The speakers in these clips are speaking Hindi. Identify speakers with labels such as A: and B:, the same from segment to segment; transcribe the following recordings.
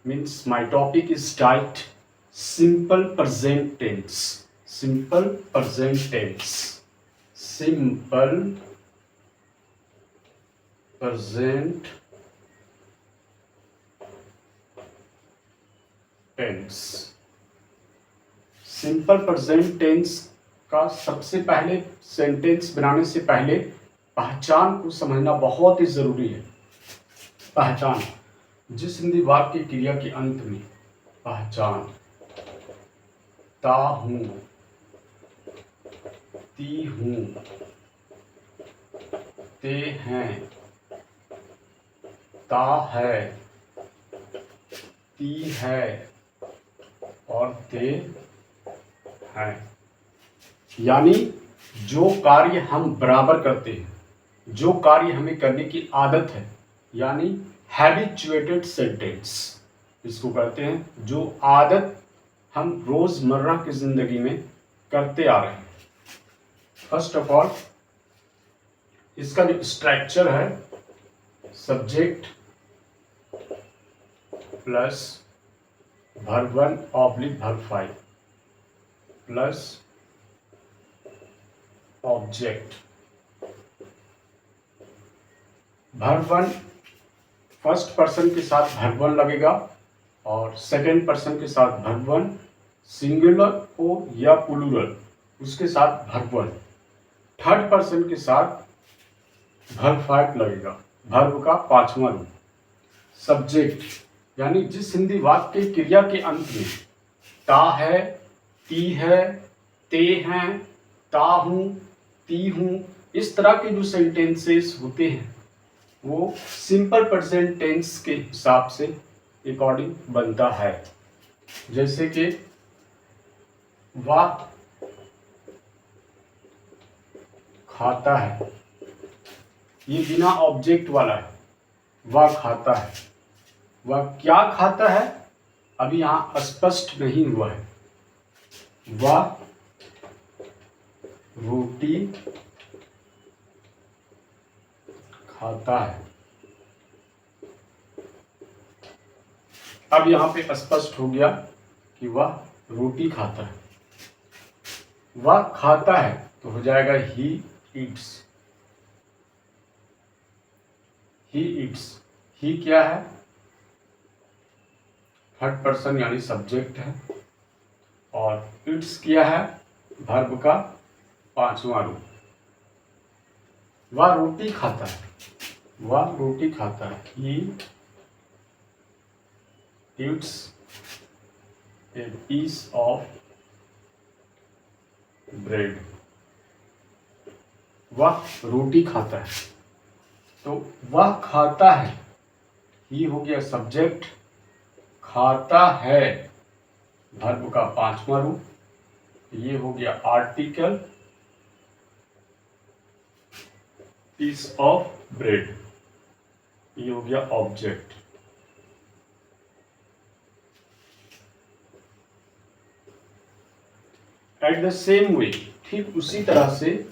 A: means my topic is diet simple present tense. Simple present tense. Simple present tense. Simple present tense का सबसे पहले सेंटेंस बनाने से पहले पहचान को समझना बहुत ही जरूरी है। पहचान, जिस हिंदी वाक्य की क्रिया के अंत में पहचान, ता हूं, ती हूं, ते हैं, ता है, ती है और ते हैं, यानी जो कार्य हम बराबर करते हैं, जो कार्य हमें करने की आदत है, यानी हैबिचुएटेड सेंटेंस इसको कहते हैं, जो आदत हम रोजमर्रा की जिंदगी में करते आ रहे हैं। फर्स्ट ऑफ ऑल इसका जो स्ट्रक्चर है, subject plus verb 1 oblique verb 5 plus object. Verb 1 first person के साथ वर्ब 1 लगेगा और सेकंड पर्सन के साथ वर्ब 1, सिंगुलर हो या प्लूरल उसके साथ वर्ब 1, थर्ड पर्सन के साथ वर्ब 5 लगेगा, वर्ब का पांचवा रूप। सब्जेक्ट यानी जिस हिंदी वाक्य की क्रिया के अंत में ता है, ती है, ते हैं, ता हूं, ती हूं, इस तरह के जो सेंटेंसेस होते हैं वो सिंपल प्रेजेंट टेंस के हिसाब से अकॉर्डिंग बनता है। जैसे कि वह खाता है, ये बिना ऑब्जेक्ट वाला है, वह खाता है। वह क्या खाता है अभी यहां स्पष्ट नहीं हुआ है। वह रोटी खाता है, अब यहां पे स्पष्ट हो गया कि वह रोटी खाता है। वह खाता है तो हो जाएगा ही ईट्स। ही ईट्स, ही क्या है, थर्ड पर्सन यानी सब्जेक्ट है, और ईट्स क्या है, वर्ब का पांचवा रूप। वह रोटी खाता है, वह रोटी खाता है, he eats a piece of bread. वह रोटी खाता है, तो वह खाता है, ही हो गया सब्जेक्ट, खाता है वर्ब का पांचवा रूप, ये हो गया आर्टिकल, पीस ऑफ ब्रेड, ये हो गया object. At the same way, ठीक उसी तरह से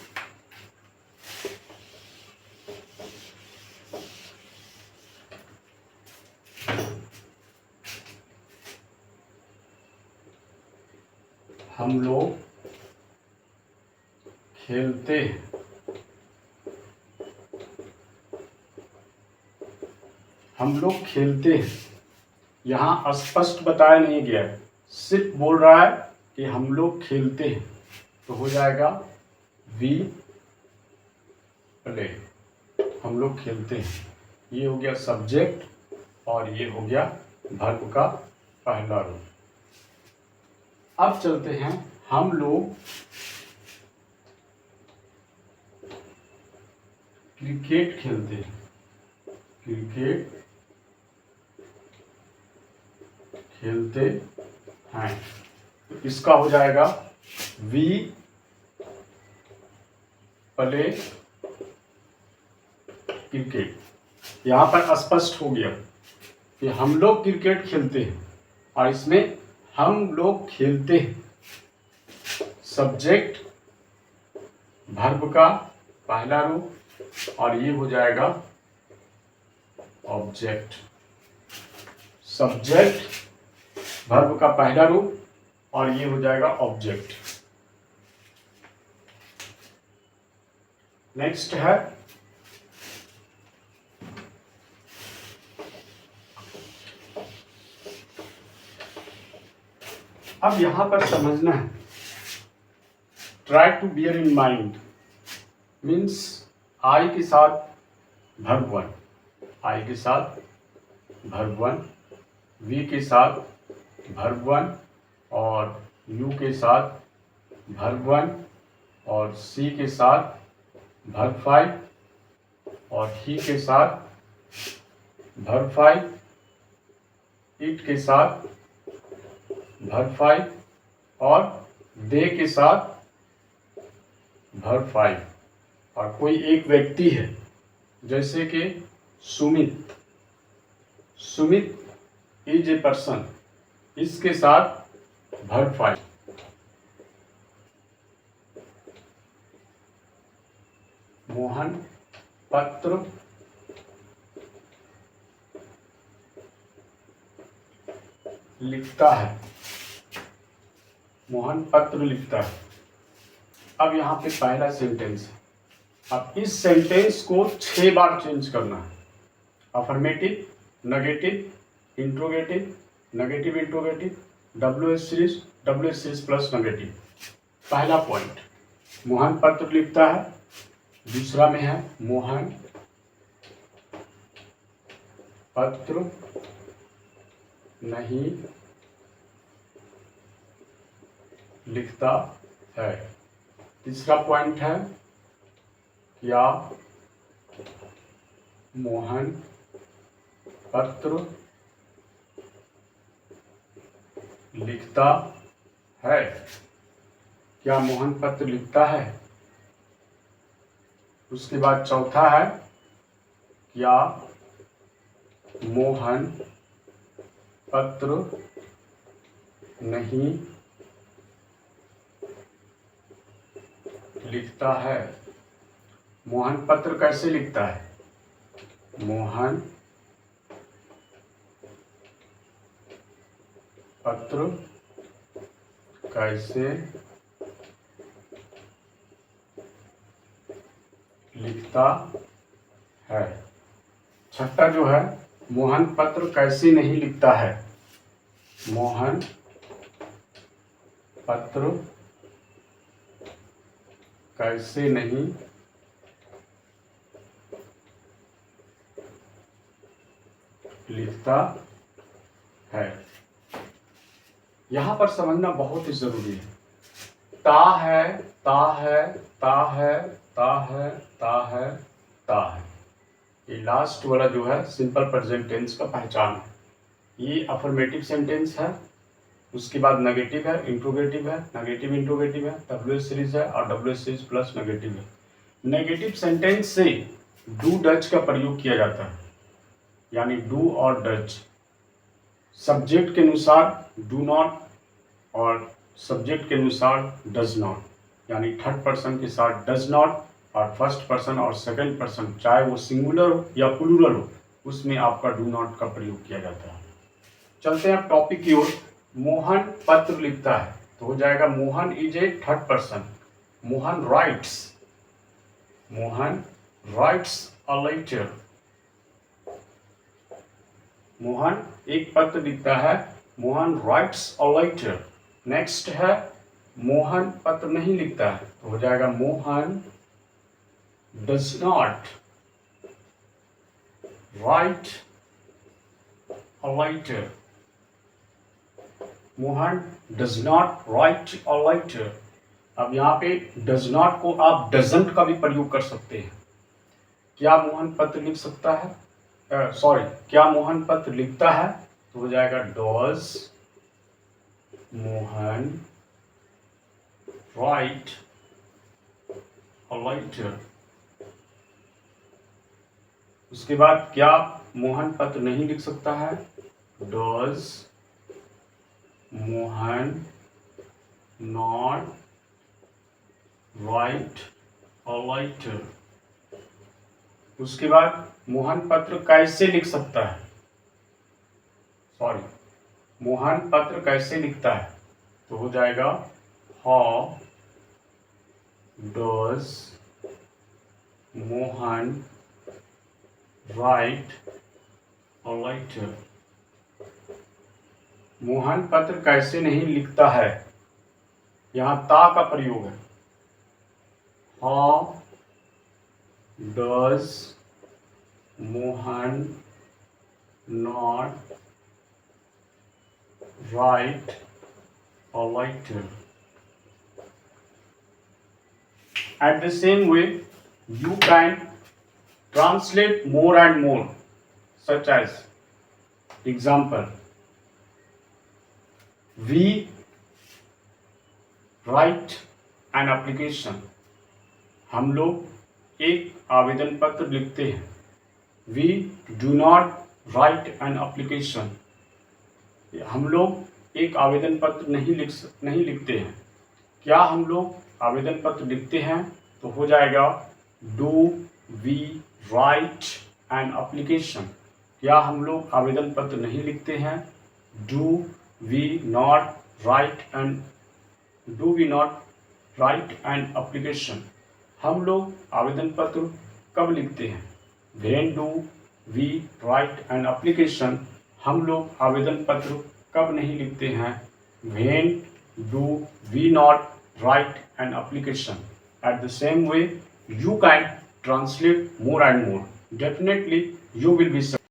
A: हम लोग खेलते हैं। हम लोग खेलते हैं, यहां स्पष्ट बताया नहीं गया है, सिर्फ बोल रहा है कि हम लोग खेलते हैं, तो हो जाएगा वी प्ले, हम लोग खेलते हैं। ये हो गया सब्जेक्ट और ये हो गया वर्ब का पहला रूप। अब चलते हैं, हम लोग क्रिकेट खेलते हैं। क्रिकेट खेलते हैं, तो इसका हो जाएगा वी प्ले क्रिकेट। यहां पर स्पष्ट हो गया कि हम लोग क्रिकेट खेलते हैं और इसमें हम लोग खेलते हैं सब्जेक्ट, वर्ब का पहला रूप और ये हो जाएगा ऑब्जेक्ट। सब्जेक्ट वर्ब का पहला रूप, और ये हो जाएगा ऑब्जेक्ट। नेक्स्ट है अब यहां पर समझना है, try to bear in mind means I के साथ वर्ब वन, आई के साथ वर्ब वन, वी के साथ वर्ब वन, और यू के साथ वर्ब वन, और सी के साथ वर्ब फाइव, और ही के साथ वर्ब फाइव, इट के साथ वर्ब फाइव, और दे के साथ वर्ब फाइव। और कोई एक व्यक्ति है जैसे कि Sumit, Sumit is a person, इसके साथ वर्ब फाइव। मोहन पत्र लिखता है, मोहन पत्र लिखता है। अब यहाँ पे पहला सेंटेंस है, अब इस सेंटेंस को 6 बार चेंज करना है। Affirmative, negative, interrogative, negative interrogative, WH series plus negative. पहला पॉइंट, मोहन पत्र लिखता है। दूसरा में है मोहन पत्र नहीं लिखता है। तीसरा पॉइंट है, क्या मोहन पत्र लिखता है? क्या मोहन पत्र लिखता है? उसके बाद चौथा है, क्या मोहन पत्र नहीं लिखता है? मोहन पत्र कैसे लिखता है? मोहन पत्र कैसे लिखता है? छठा जो है, मोहन पत्र कैसे नहीं लिखता है? मोहन पत्र कैसे नहीं लिखता है? यहां पर समझना बहुत ही जरूरी है। ता है, ता है, ता है, ता है, ता है, ता है, ये लास्ट वाला जो है सिंपल प्रेजेंट टेंस का पहचान है। ये अफर्मेटिव सेंटेंस है, उसके बाद नेगेटिव है, इंट्रोगेटिव है, नेगेटिव इंट्रोगेटिव है, WH सीरीज है, और WH सीरीज प्लस नेगेटिव है। नेगेटिव सेंटेंस से डू डच का प्रयोग किया जाता है, यानी डू और डच। सब्जेक्ट के अनुसार डू नॉट और सब्जेक्ट के अनुसार डज नॉट, यानी थर्ड पर्सन के साथ डज नॉट, और फर्स्ट पर्सन और सेकंड पर्सन चाहे वो सिंगुलर हो या प्लूरल हो, उसमें आपका डू नॉट का प्रयोग किया जाता है। चलते हैं अब टॉपिक की ओर। मोहन पत्र लिखता है, तो हो जाएगा Mohan is a third person. Mohan writes, Mohan writes a letter. Mohan एक पत्र लिखता है, Mohan writes a letter. Next है, मोहन पत्र नहीं लिखता है, तो हो जाएगा Mohan does not write a letter. Mohan does not write a letter. अब यहाँ पे डज नॉट को आप डजंट का भी प्रयोग कर सकते हैं। क्या मोहन पत्र लिख सकता है? क्या मोहन पत्र लिखता है? तो हो जाएगा does Mohan write a letter. उसके बाद क्या मोहन पत्र नहीं लिख सकता है? Does Mohan not write a letter. उसके बाद मोहन पत्र कैसे लिख सकता है? सॉरी, मोहन पत्र कैसे लिखता है? तो हो जाएगा how does Mohan write a letter. Mohan पत्र कैसे नहीं लिखता है, यहाँ ता का प्रयोग है। How does Mohan not write a letter. At the same way, you can translate more and more, such as example, we write an application. हम लोग एक आवेदन पत्र लिखते हैं। We do not write an application. हम लोग एक आवेदन पत्र नहीं लिखते हैं। क्या हम लोग आवेदन पत्र लिखते हैं? तो हो जाएगा do we write an application. क्या हम लोग आवेदन पत्र नहीं लिखते हैं? Do we not write an application. हम लोग आवेदन पत्र कब लिखते हैं? When do we write an application. हम लोग आवेदन पत्र कब नहीं लिखते हैं? When do we not write an application. At the same way, you can translate more and more. Definitely, you will be